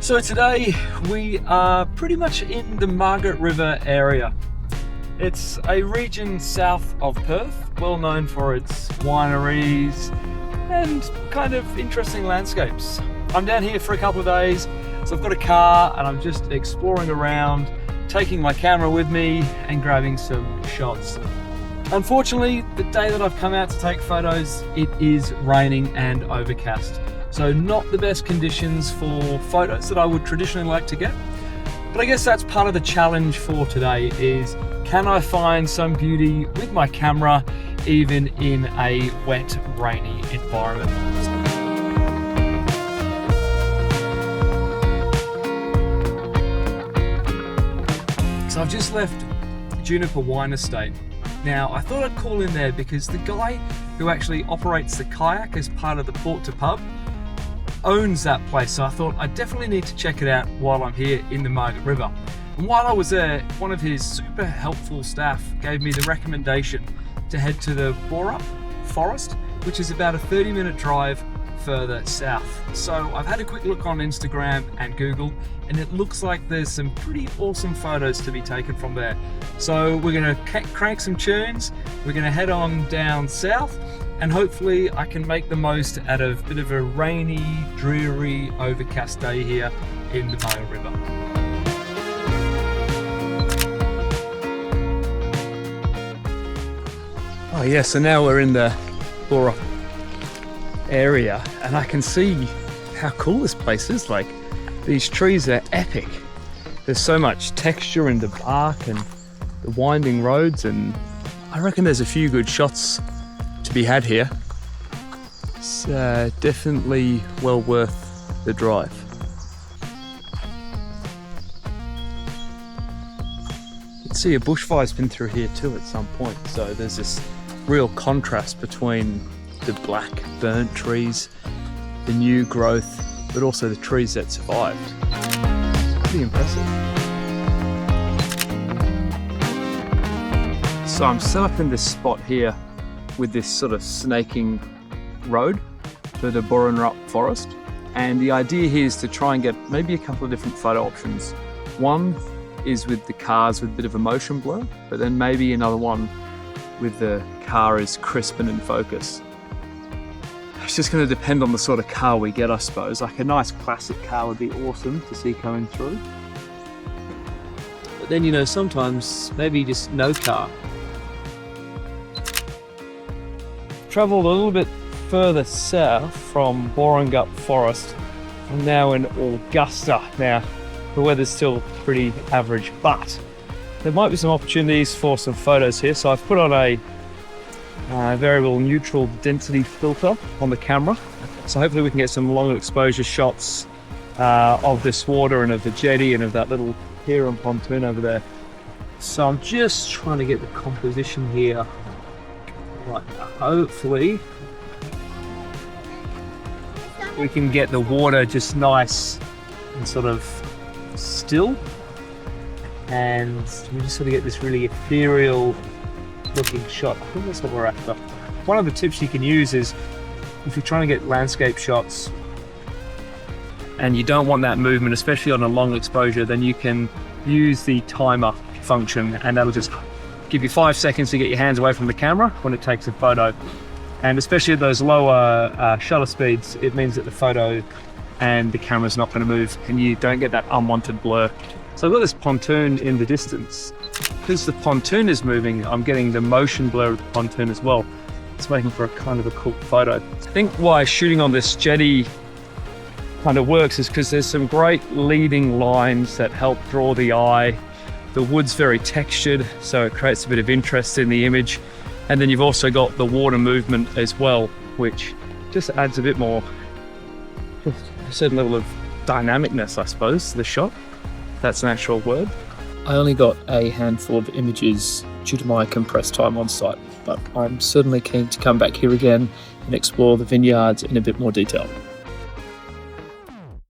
So today we are pretty much in the Margaret River area. It's a region south of Perth, well known for its wineries and kind of interesting landscapes. I'm down here for a couple of days, so I've got a car and I'm just exploring around, taking my camera with me and grabbing some shots. Unfortunately, the day that I've come out to take photos, it is raining and overcast. So not the best conditions for photos that I would traditionally like to get. But I guess that's part of the challenge for today is, can I find some beauty with my camera even in a wet, rainy environment? So I've just left Juniper Wine Estate. Now I thought I'd call in there because the guy who actually operates the kayak as part of the port to pub owns that place, so I thought I definitely need to check it out while I'm here in the Margaret River. And while I was there, one of his super helpful staff gave me the recommendation to head to the Boranup Forest, which is about a 30-minute drive further south. So I've had a quick look on Instagram and Google, and it looks like there's some pretty awesome photos to be taken from there. So we're gonna crank some tunes, we're gonna head on down south, and hopefully I can make the most out of a bit of a rainy, dreary, overcast day here in the Margaret River. Oh yeah, so now we're in the Boranup area and I can see how cool this place is. Like, these trees are epic. There's so much texture in the bark and the winding roads, and I reckon there's a few good shots to be had here. It's definitely well worth the drive. You can see a bushfire's been through here too at some point, so there's this real contrast between the black burnt trees, the new growth, but also the trees that survived. It's pretty impressive. So I'm set up in this spot here with this sort of snaking road to the Boranup Forest, and the idea here is to try and get maybe a couple of different photo options. One is with the cars with a bit of a motion blur, but then maybe another one with the car is crisp and in focus. It's just going to depend on the sort of car we get, I suppose. Like a nice classic car would be awesome to see coming through. But then, you know, sometimes maybe just no car. Travelled a little bit further south from Boranup Forest. I'm now in Augusta. Now, the weather's still pretty average, but there might be some opportunities for some photos here. So I've put on a variable neutral density filter on the camera. So hopefully we can get some long exposure shots of this water and of the jetty and of that little pier and pontoon over there. So I'm just trying to get the composition here. Right, hopefully we can get the water just nice and sort of still, and we just sort of get this really ethereal looking shot. I think that's what we're after. One of the tips you can use is, if you're trying to get landscape shots and you don't want that movement, especially on a long exposure, then you can use the timer function, and that'll just give you 5 seconds to get your hands away from the camera when it takes a photo. And especially at those lower shutter speeds, it means that the photo and the camera's not going to move and you don't get that unwanted blur. So I've got this pontoon in the distance. Because the pontoon is moving, I'm getting the motion blur of the pontoon as well. It's making for a kind of a cool photo. I think why shooting on this jetty kind of works is because there's some great leading lines that help draw the eye. The wood's very textured, so it creates a bit of interest in the image. And then you've also got the water movement as well, which just adds a bit more, just a certain level of dynamicness, I suppose, to the shot. That's an actual word. I only got a handful of images due to my compressed time on site, but I'm certainly keen to come back here again and explore the vineyards in a bit more detail.